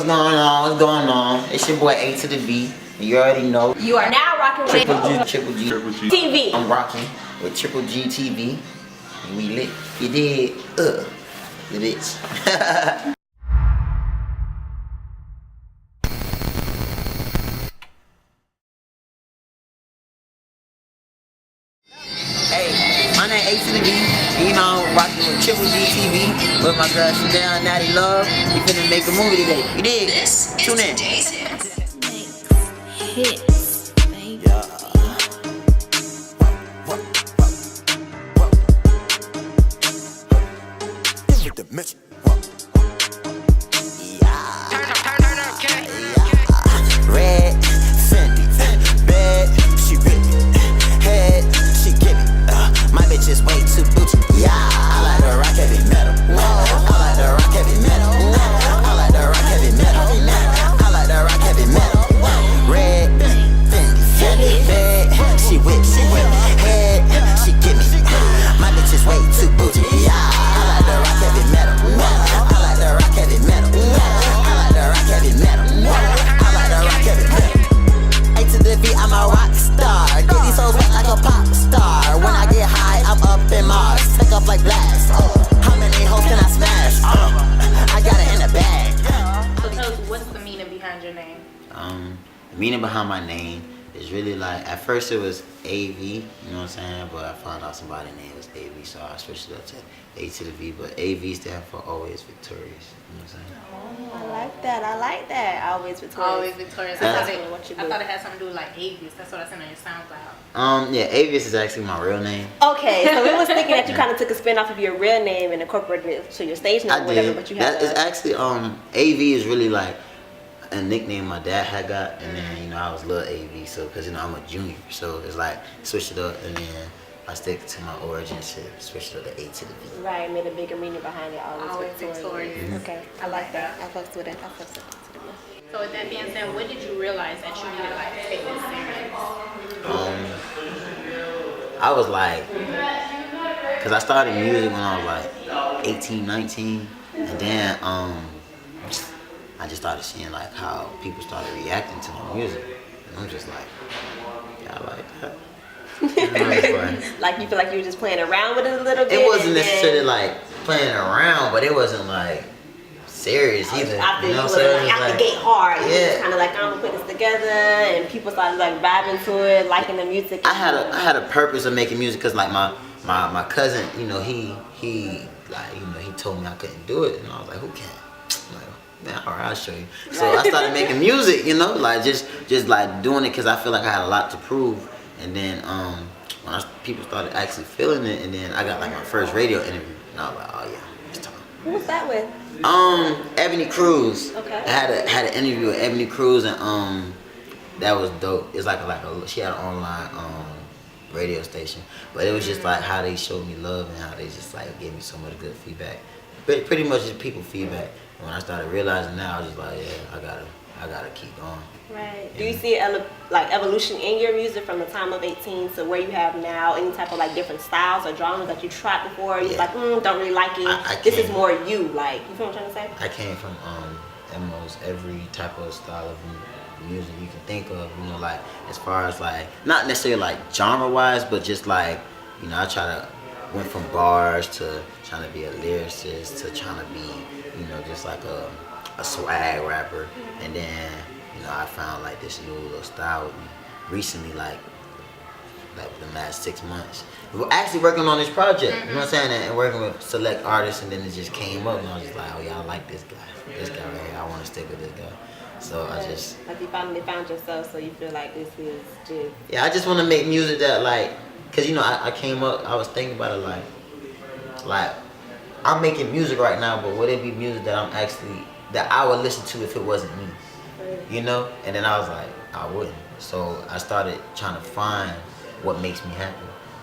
going on? What's going on? It's your boy A to the V. You already know. You are now rocking with Triple G TV. I'm rocking with Triple G TV. And we lit. You did. The bitch. Hey, my name A to the V. You know, rocking with Triple G TV with my girl Chanel Natty Love. We finna make a movie today. You did. Tune in. Hits, baby. Yeah. Red, Fendi, bed, she rip it. Head, she give it. My bitch is way too bougie. Yeah, I like the rock heavy metal. I like the rock heavy metal. I like the rock heavy metal. I like the rock heavy metal. Red, Fendi, bed, she whip, head, she give me. My bitch is way too bougie. Yeah, I like the rock heavy metal. I like the rock heavy metal. I like the rock heavy metal. I like the rock heavy metal. A to the V, I'm a rock star. Get these hoes wet like a pop star. When I get high, I'm up in Mars. Take off like blast. How many hoes can I smash? I got it in the bag. So tell us, what's the meaning behind your name? The meaning behind my name is really like, at first it was AV, you know what I'm saying? But I found out somebody's name was AV, so I switched it up to A to the V. But AV stands for always victorious, you know what I'm saying? I like that. Always victorious. Always victorious. I thought it had something to do with like Avius. That's what I seen on your SoundCloud. Yeah, Avius is actually my real name. Okay, so we was thinking that you kind of took a spin off of your real name and incorporated it to your stage name or whatever, but you have that is actually AV is really like a nickname my dad had got, and then you know I was little AV, so because you know I'm a junior, so it's like switch it up, and then I stick to my origin shit, switch it up to A to the V. Right, made a bigger meaning behind it. Always victorious. Mm-hmm. Okay, I like that. I fucks with it. So with that being said, when did you realize that you needed like to take this serious? I was like, cause I started music when I was like 18, 19, and then I just started seeing like how people started reacting to my music, and I'm just like, yeah, I like that. Like you feel like you were just playing around with it a little bit. It wasn't necessarily like playing around, but it wasn't like serious either. I think you know it what I'm was like out the gate hard. Yeah. Just kind of like, I'm gonna put this together, and people started like vibing to it, liking the music. I had a purpose of making music, cause like my cousin, you know, he like, you know, he told me I couldn't do it, and I was like, who can? I'm like, man, alright, I'll show you. So I started making music, you know, like just like doing it, cause I feel like I had a lot to prove. And then when people started actually feeling it, and then I got like my first radio interview, and I was like, oh yeah, it's time. Who was that with? Ebony Cruz. Okay. I had an interview with Ebony Cruz, and that was dope. It's like she had an online radio station, but it was just like how they showed me love and how they just like gave me so much good feedback. But pretty much just people feedback. And when I started realizing that, I was just like, yeah, I gotta keep going. Right. Do you see like evolution in your music from the time of 18 to where you have now? Any type of like different styles or genres that you tried before? You're like, don't really like it. This is more you. Like, you feel what I'm trying to say? I came from almost every type of style of music you can think of. You know, like as far as like not necessarily like genre wise, but just like, you know, I went from bars to trying to be a lyricist to trying to be, you know, just like a swag rapper, and then you know I found like this new little style with me recently, like within the last 6 months. We're actually working on this project, you know what I'm saying, and working with select artists, and then it just came up, and I was just like, oh yeah, I like this guy right here. I want to stick with this guy. So I just like you finally found yourself, so you feel like this is just I just want to make music that like, cause you know I came up, I was thinking about it like I'm making music right now, but would it be music that that I would listen to if it wasn't me, you know? And then I was like, I wouldn't. So I started trying to find what makes me happy,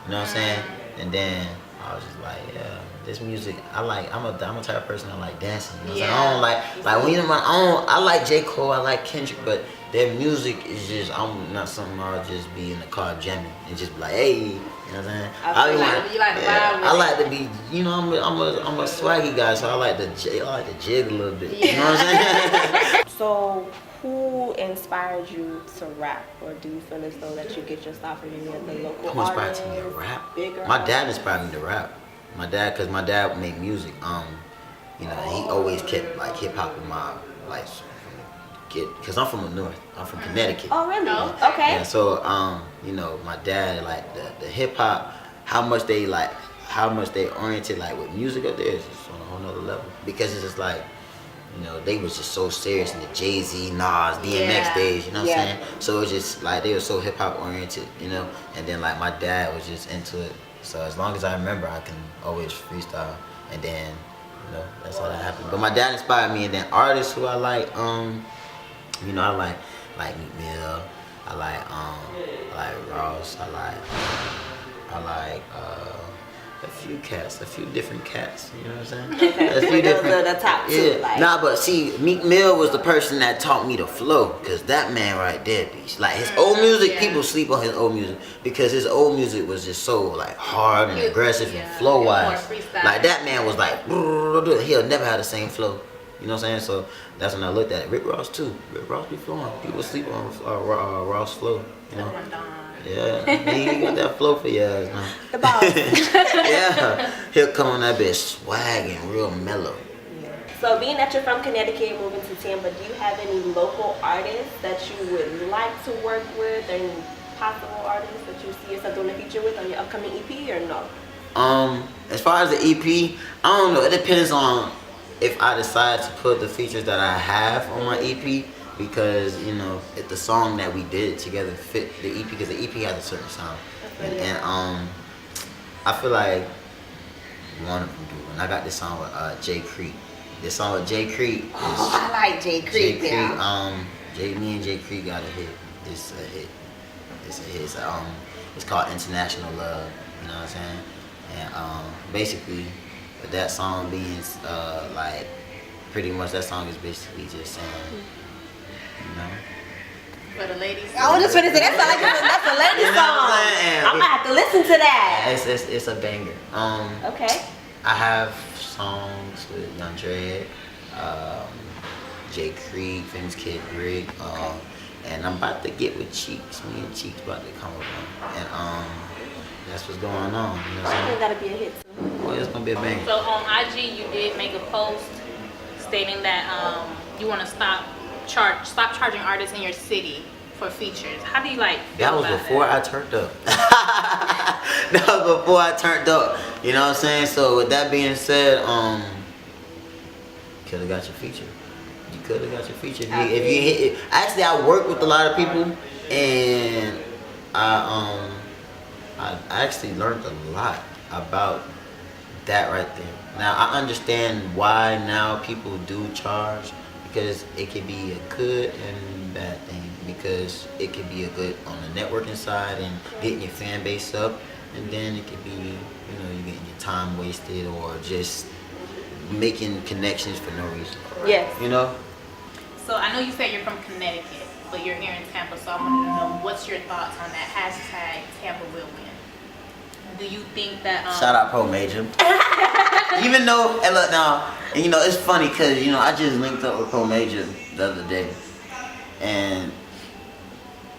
you know what I'm saying? And then I was just like, yeah, this music, I'm a type of person that like dancing, you know what I'm saying? I don't like when you're my own, I like J. Cole, I like Kendrick, but their music is just, I'm not something I'll just be in the car jamming and just be like, hey, you know what I'm saying? I like to be, you know, I'm a swaggy guy, so I like to jig a little bit, you know what I'm saying? So, who inspired you to rap, or do you feel as though that you get your style from any of the local Who inspired artists? me to rap? Bigger My dad artists? inspired me to rap. My dad, cause my dad made music. You know, he always kept like hip hop in my life. Cause I'm from the north. I'm from Connecticut. Oh, really? Oh, Okay. Yeah, so you know, my dad like the hip hop, how much they oriented like with music up there is just on a whole nother level. Because it's just like, you know, they was just so serious in the Jay-Z, Nas, DMX days, you know what I'm saying? So it was just like they were so hip hop oriented, you know. And then like my dad was just into it. So as long as I remember, I can always freestyle. And then, you know, that's how that happened. But my dad inspired me. And then artists who I like, you know, I like Meek Mill. I like Ross. I like a few different cats. You know what I'm saying? Okay. A few Those different. are the top two. Yeah. Like. Nah, but see, Meek Mill was the person that taught me to flow, cause that man right there, beast. Like his old music, people sleep on his old music because his old music was just so like hard and aggressive and flow wise. Like that man was like, he'll never have the same flow. You know what I'm saying? So that's when I looked at it. Rick Ross too. Rick Ross be flowing. People sleep on Ross flow. You know? Yeah, he got that flow for y'all, man. The boss. Yeah, he'll come on that bitch swagging, real mellow. So, being that you're from Connecticut, moving to Tampa, do you have any local artists that you would like to work with, or any possible artists that you see yourself doing a feature with on your upcoming EP, or no? As far as the EP, I don't know. It depends on if I decide to put the features that I have on my EP, because you know, if the song that we did together fit the EP, because the EP has a certain sound, and I feel like one of them do. And I got this song with Jay Creek. This song with Jay Creek is I like Jay Creek now. Me and Jay Creek got a hit. It's a hit. It's a hit. It's called International Love. You know what I'm saying? And basically, with that song being like, pretty much that song is basically just saying, you know. For the ladies. I was just gonna say that's like that's a lady You know song. what I'm saying? I'm gonna have to listen to that. It's a banger. Okay. I have songs with Young Dread, Jay Creek, Famous Kid Rick, and I'm about to get with Cheeks. Me and Cheeks about to come with them, and that's what's going on. You know what I'm saying? That'll be a hit too. Well, it's gonna be a banger. So on IG, you did make a post stating that you want to stop charging artists in your city for features. How do you like feel That was about before I turned up. That was before I turned up. You know what I'm saying? So with that being said, could have got your feature. You could have got your feature if you hit it. Actually, I work with a lot of people, and I actually learned a lot about that right there. Now I understand why now people do charge, because it can be a good and bad thing. Because it can be a good on the networking side and getting your fan base up, and then it could be, you know, you getting your time wasted or just making connections for no reason. Yes. You know? So I know you said you're from Connecticut, but you're here in Tampa, so I wanted to know what's your thoughts on that hashtag Tampa will win. Do you think that Shout out Pro Major. Even though, and look now, and you know, it's funny because, you know, I just linked up with Pro Major the other day, and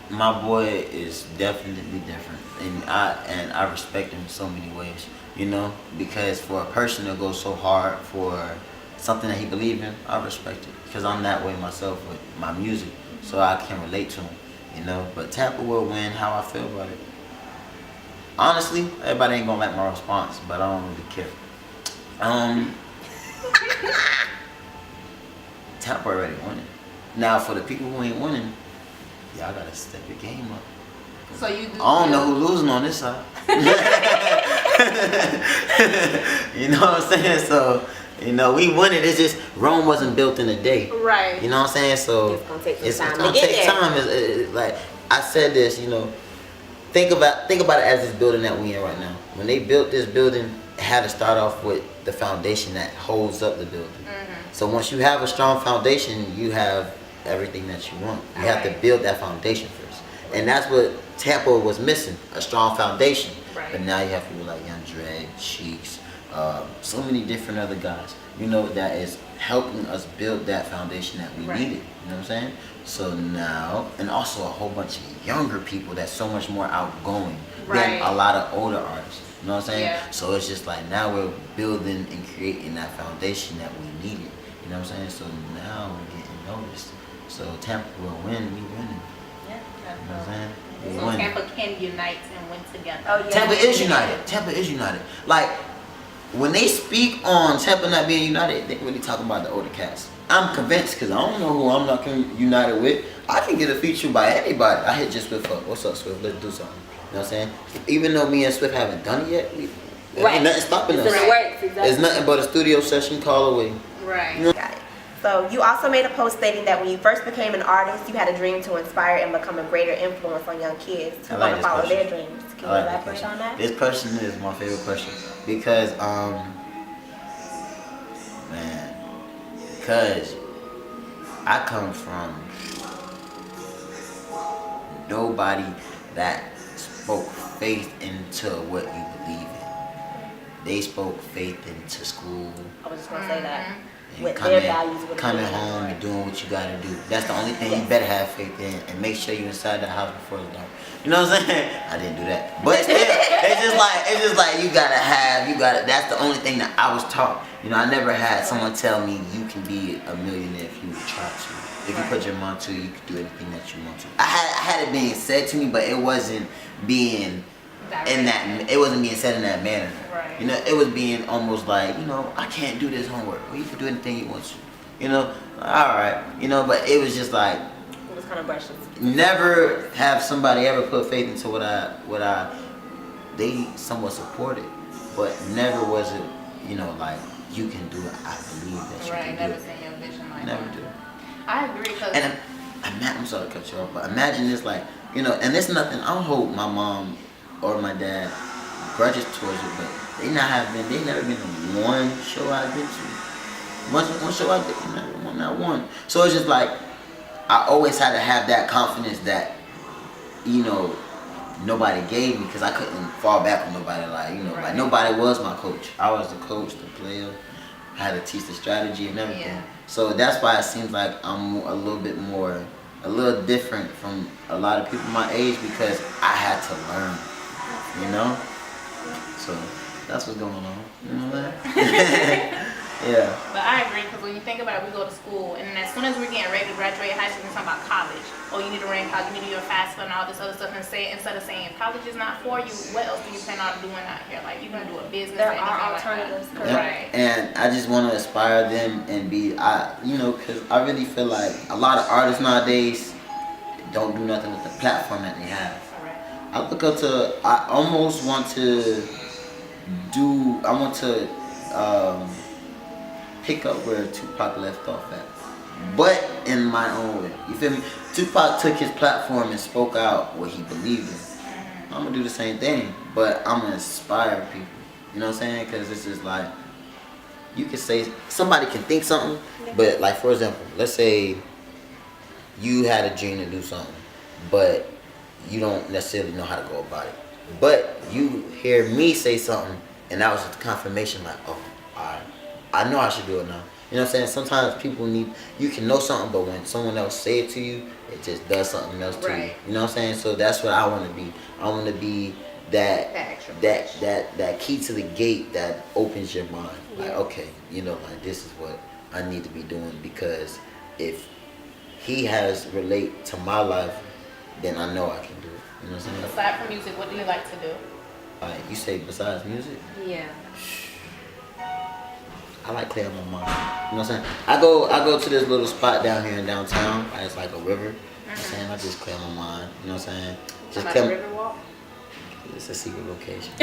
my boy is definitely different, and I respect him in so many ways, you know, because for a person to go so hard for something that he believes in, I respect it, because I'm that way myself with my music, so I can relate to him, you know. But Tampa will win. How I feel about it, honestly, everybody ain't gonna like my response, but I don't really care. Tampa already won it. Now for the people who ain't winning, y'all gotta step your game up. so you do I don't know who losing on this side. You know what I'm saying? So, you know, we won it. It's just Rome wasn't built in a day. Right. You know what I'm saying? So It's gonna take some it's time gonna to get take there. time. It's like I said this, you know. Think about it as this building that we in right now. When they built this building, it had to start off with the foundation that holds up the building. So once you have a strong foundation, you have everything that you want. You have to build that foundation first. And that's what Tampa was missing, a strong foundation. Right. But now you have people like Young Dread, Cheeks, so many different other guys, you know, that is helping us build that foundation that we needed. You know what I'm saying? So now, and also a whole bunch of younger people that's so much more outgoing than a lot of older artists. You know what I'm saying? Yeah. So it's just like now we're building and creating that foundation that we needed. You know what I'm saying? So now we're getting noticed. So Tampa will win, we winning. Yeah, You know what I'm saying? We so winning. Tampa can unite and win together. Oh, yeah. Tampa is united. Tampa is united. Like, when they speak on Tampa not being united, they really talking about the older cats. I'm convinced, because I don't know who I'm not united with. I can get a feature by anybody. I hit just Swift up. What's up, Swift? Let's do something. You know what I'm saying? Even though me and Swift haven't done it yet, ain't nothing stopping us. It's nothing but a studio session call away. Right. Got it. So you also made a post stating that when you first became an artist, you had a dream to inspire and become a greater influence on young kids who want to follow their dreams. Can you elaborate on that? This question is my favorite question because, because I come from nobody that spoke faith into what you believe in. They spoke faith into school. I was just going to say that. And With their values. coming home and doing what you gotta do. That's the only thing you better have faith in, and make sure you inside the house before it's dark. You know what I'm saying? I didn't do that, but still, it's just like you gotta. That's the only thing that I was taught. You know, I never had someone tell me you can be a millionaire if you try to. If you put your mind to it, you can do anything that you want to. I had it being said to me, but it wasn't being it wasn't being said in that manner. Right. You know, it was being almost like, you know, I can't do this homework. Well, you can do anything you want to. You know, all right. You know, but it was just like, It was kind of brushes. never have somebody ever put faith into what they somewhat supported, but never was it, you know, like, you can do it. I believe that you can do Never it. seen your vision like Never that. do. I agree. And I'm sorry to cut you off, but imagine this, like, you know, and it's nothing. I don't hold my mom or my dad grudges towards it, but they never been to one show I've been to. One show I've been to, not one. So it's just like, I always had to have that confidence that, you know, nobody gave me, because I couldn't fall back on nobody. Like, you know, like, nobody was my coach. I was the coach, the player. I had to teach the strategy and everything. Yeah. So that's why it seems like I'm a little different from a lot of people my age, because I had to learn, you know? So that's what's going on. You know that? Yeah. But I agree, because when you think about it, we go to school, and then as soon as we're getting ready to graduate high school, we're talking about college. Oh, you need to rank college, you need to do your FAFSA and all this other stuff, and instead of saying if college is not for you, what else do you plan on doing out here? Like, you're gonna do a business. There are alternatives. Like right. And I just want to inspire them and you know, because I really feel like a lot of artists nowadays don't do nothing with the platform that they have. Right. I almost want to pick up where Tupac left off at, but in my own way. You feel me? Tupac took his platform and spoke out what he believed in. I'm gonna do the same thing, but I'm gonna inspire people. You know what I'm saying? Because it's just like, you can say, somebody can think something, but like, for example, let's say you had a dream to do something, but you don't necessarily know how to go about it. But you hear me say something, and that was just confirmation, like, oh, alright, I know I should do it now. You know what I'm saying? Sometimes you can know something, but when someone else say it to you, it just does something else to you. You know what I'm saying? So that's what I want to be. I want to be that key to the gate that opens your mind. Like, okay, you know, like, this is what I need to be doing, because if he has relate to my life, then I know I can do it. You know what I'm saying? Aside from music, what do you like to do? Like, you say besides music? Yeah. I like clearing my mind. You know what I'm saying? I go to this little spot down here in downtown. It's like a river. You know what I'm saying? I just clear my mind. You know what I'm saying? Just clear. River walk? It's a secret location.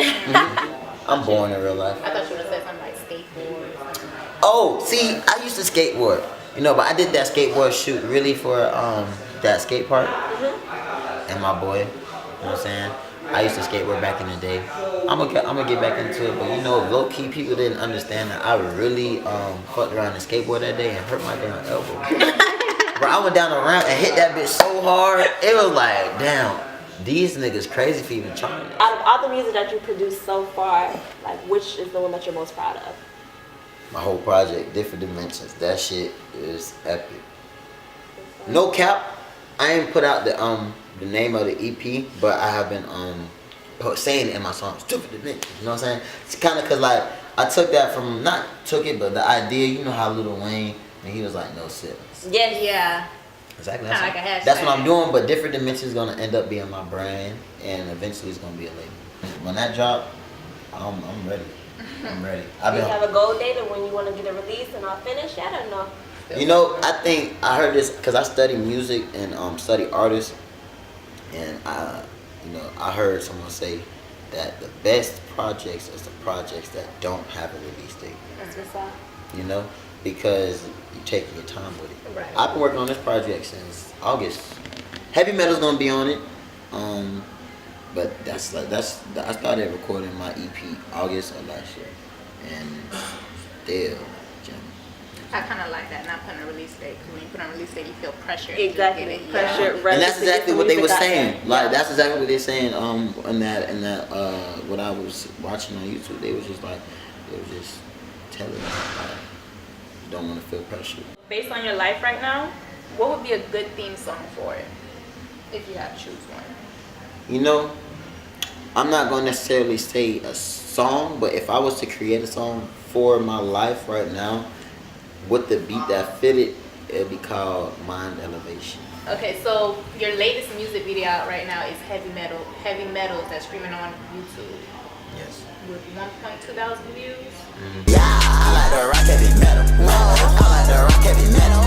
I'm born in real life. I thought you would have said something like skateboard or something like that. Oh, see, I used to skateboard. You know, but I did that skateboard shoot really for that skate park and my boy. You know what I'm saying? I used to skateboard back in the day. I'm gonna get back into it, but you know, low key people didn't understand that I really fucked around the skateboard that day and hurt my damn elbow. Bro, I went down the ramp and hit that bitch so hard, it was like, damn. these niggas crazy for even trying that. Out of all the music that you produced so far, like which is the one that you're most proud of? My whole project, Different Dimensions. That shit is epic. No cap, I ain't put out the name of the EP, but I have been saying it in my songs. Different Dimensions. You know what I'm saying? It's kind of cause like I took that from but the idea. You know how Lil Wayne and he was like no ceilings. Yeah. Exactly. Kinda like a hashtag. That's what I'm doing. But Different Dimensions is gonna end up being my brand, and eventually it's gonna be a label. When that drop, I'm ready. I'm ready. Do you have a goal date of when you want to get it released and all finished yet or no? You know, I think I heard this because I study music and study artists, and I heard someone say that the best projects is the projects that don't have a release date. That's what's up. You know, because you're taking your time with it. Right. I've been working on this project since August. Heavy Metal's gonna be on it. But I started recording my EP August of last year, and still jamming. I kind of like that, not putting a release date, because when you put on a release date, you feel pressure. Exactly, to get it. pressure. And that's exactly what they were saying. There. Like that's exactly what they're saying. In that what I was watching on YouTube, they was just telling me like, don't want to feel pressure. Based on your life right now, what would be a good theme song for it, if you had to choose one? You know, I'm not going to necessarily say a song, but if I was to create a song for my life right now, with the beat that fit it, it'd be called Mind Elevation. Okay, so your latest music video out right now is Heavy Metal. Heavy Metal that's streaming on YouTube Yes. with 1.2 thousand views. Yeah, I like the rock heavy metal. I like the rock heavy metal.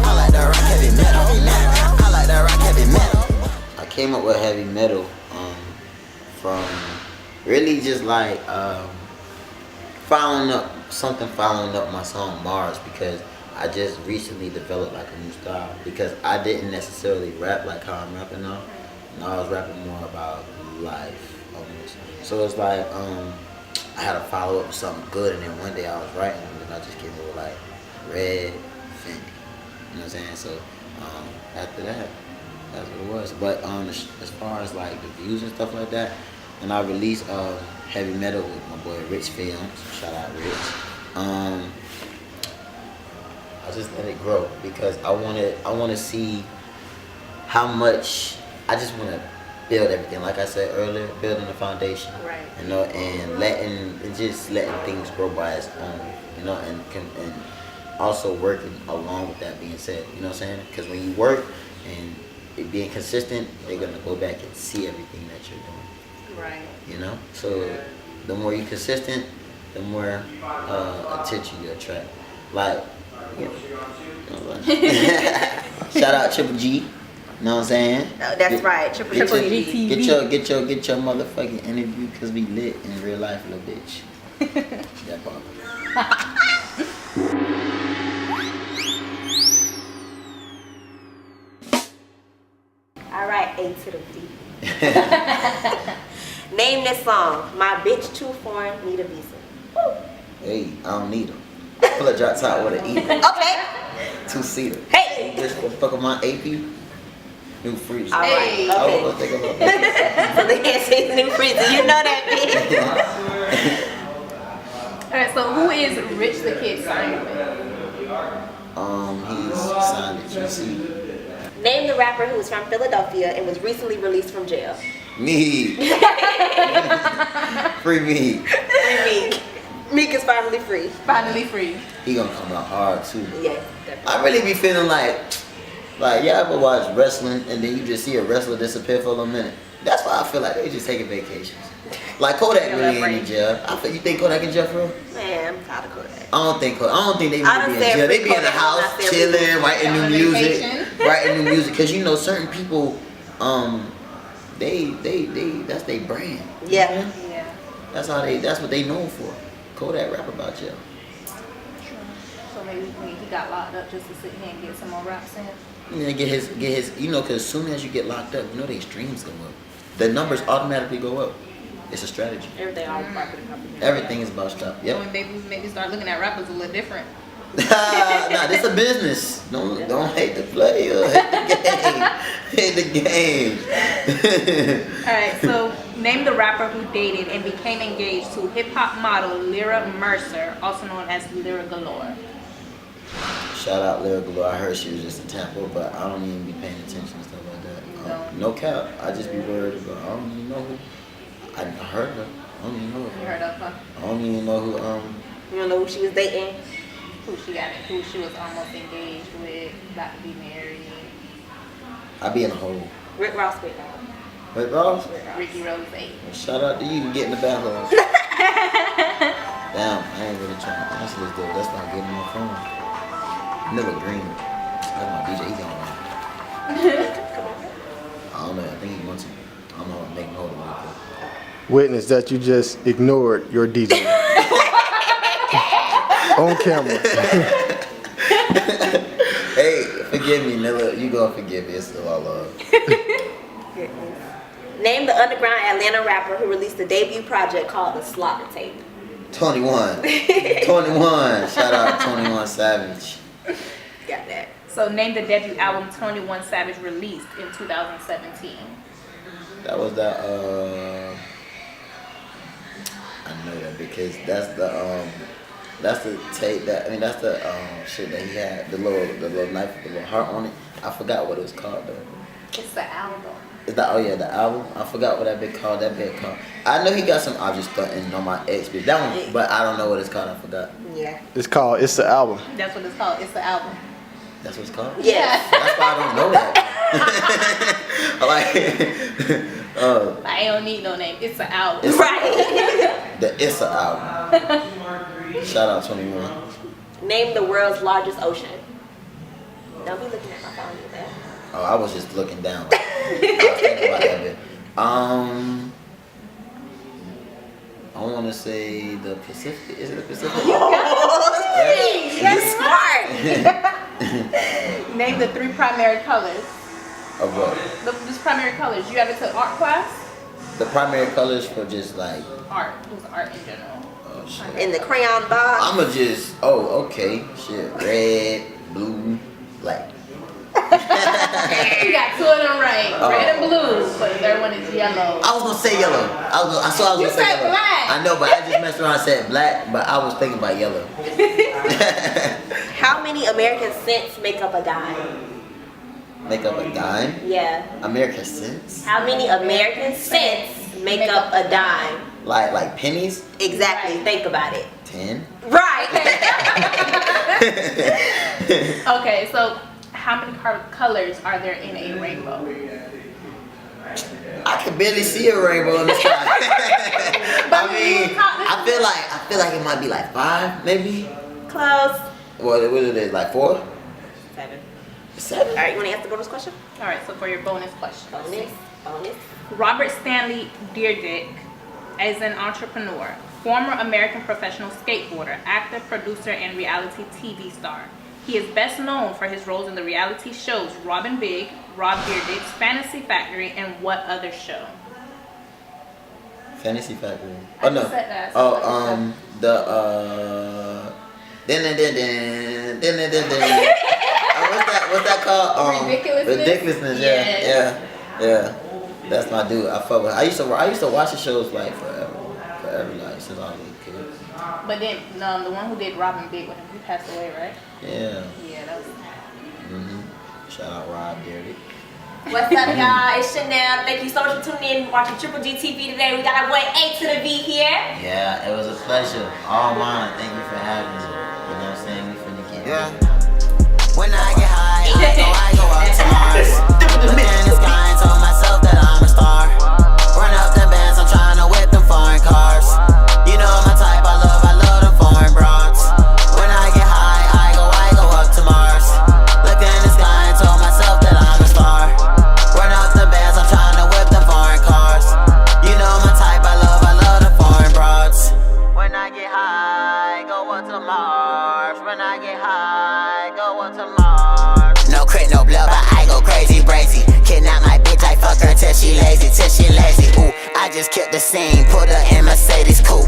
I like the rock heavy metal. I like the rock heavy metal. I came up with Heavy Metal from really just like following up my song Mars, because I just recently developed like a new style, because I didn't necessarily rap like how I'm rapping now. No, I was rapping more about life almost. So it's like I had to follow up with something good, and then one day I was writing, and then I just came up with like Red Fendi. You know what I'm saying? So after that, that's what it was. But as far as like the views and stuff like that, and I released Heavy Metal with my boy Rich Films. Shout out Rich. I just let it grow because I want to see how much. I just want to build everything. Like I said earlier, building the foundation. Right. You know, and letting things grow by its own. You know, and also working along with that being said. You know what I'm saying? Because when you work and it being consistent, they're gonna go back and see everything that you're doing. Right. You know, so the more you're consistent, the more attention you attract. Like, you know, shout out Triple G. You know what I'm saying? No, that's right. Triple G. Get your motherfucking interview, cause we lit in real life, little bitch. That part. All right, A to the B. Name this song. My bitch too foreign, need a visa. Woo. Hey, I don't need them. Pull a drop top with an E. Okay. 2-seater. Hey. Just fuck with my AP. New freezer. All right. Hey. I Okay. was thinking about that. So they can't say the new freezer. You know that, bitch. All right, so who is Rich the Kid signed with? He's signed at GC. Name the rapper who is from Philadelphia and was recently released from jail. Me. Free me. Meek. Meek is finally free. Finally free. He gonna come out hard too. Yeah, definitely. I really be feeling like y'all ever watch wrestling and then you just see a wrestler disappear for a little minute. That's why I feel like they just taking vacations. Like Kodak really ain't in jail. You think Kodak in jail for real? Man, I'm tired of Kodak. I don't think they I really done be in said jail. They free be in the Kodak, house I said chilling, writing new On music, vacation. writing new music. Cause you know certain people, they that's their brand. Yeah. Yeah. That's what they known for. Kodak rap about jail. So maybe he got locked up just to sit here and get some more raps in. And then get his, you know, cause as soon as you get locked up, you know their streams go up. The numbers automatically go up. It's a strategy. Everything all marketing company. Everything is about stuff. So Yep. when babies maybe start looking at rappers a little different. Nah, this a business. Don't hate the player, hate the game. the game. Alright, so name the rapper who dated and became engaged to hip-hop model Lyra Mercer, also known as Lyra Galore. Shout out Lyra Galore. I heard she was just in Tampa, but I don't even be paying attention and stuff like that. No cap. I just be worried about. I don't even know who. I heard her. I don't even know her. You heard of her? I don't even know who. You don't know who she was dating? Who she was almost engaged with, about to be married. I be in a hole. Rick Ross with her. Rick Ross? Ricky Rose. Well, shout out to you. You get in the bathroom. Damn, I ain't really trying to answer this though. That's not getting my phone. Miller Green. That's my DJ. He's on one. I don't know. I think he wants to. I don't know. Make note of it. Witness that you just ignored your DJ. On camera. Hey, forgive me, Nilla. You gonna forgive me. It's still all love. Name the underground Atlanta rapper who released a debut project called The Slaughter Tape. 21. 21. Shout out 21 Savage. Got that. So name the debut album 21 Savage released in 2017. That was that. I know that because that's the tape that that's the shit that he had the little knife with the little heart on it. I forgot what it was called though. It's the album. Is that the album? I forgot what that bit called. I know he got some object stunting on my ex bitch. That one, but I don't know what it's called. I forgot. Yeah. It's called It's the Album. That's what it's called. It's the album. That's what it's called? Yeah. That's why I don't know that. I don't need no name. It's the album. Right. The It's a album. Shout out 21. Name the world's largest ocean. Don't be looking at my phone with that. Oh, I was just looking down. I was thinking about that bit. I want to say the Pacific. Is it the Pacific? You're smart. Name the 3 primary colors. Of what? Just primary colors. You ever took art class? The primary colors for just like Art. Just art in general. oh shit. In the crayon box. I'ma just okay shit red blue black. You got 2 of them right. Red and blue. But the third one is yellow. I was gonna say yellow. I was gonna say yellow. Black. I know, but I just messed around and said black, but I was thinking about yellow. How many American cents make up a dime? Make up a dime? Yeah. American cents? How many American cents make up a dime? Like pennies? Exactly. Think about it. 10? Right. Okay, so how many colors are there in a rainbow? I can barely see a rainbow in the sky. I mean, I feel like it might be like 5, maybe. Close. What is it? Like 4? 7. 7? All right, you want to answer the bonus question? All right, so for your bonus question. Bonus. Robert Stanley Deerdick is an entrepreneur, former American professional skateboarder, actor, producer, and reality TV star. He is best known for his roles in the reality shows Robin Big, Rob Dyrdek's Fantasy Factory, and what other show? Fantasy Factory. I just said that. What's that called? Ridiculousness? Ridiculousness. Yeah. That's my dude. I fuck with. I used to watch the shows like forever, like since I was a kid. But then the one who did Robin Big with him, he passed away, right? Yeah. Yeah, that was. Shout out Rob Dyrdek. What's up, y'all? It's Chanel. Thank you so much for tuning in, watching Triple G TV today. We got our boy A to the V here. Yeah, it was a pleasure. All mine. Thank you for having me. You know what I'm saying? We finna get When I get high, I go up to Mars. Look in the sky and told myself that I'm a star. Run up them bands, I'm trying to whip them foreign cars. You know my type, I love them foreign broads. When I get high, I go up to Mars. Look in the sky and told myself that I'm a star. Run up them bands, I'm trying to whip them foreign cars. You know my type, I love them foreign broads. When I get high, go up to Mars. When I get high, go up to Mars. No crit, no blood, but I go crazy, brazy. Kidnap my bitch, I fuck her till she lazy, Ooh, I just killed the scene, put her in Mercedes coupe.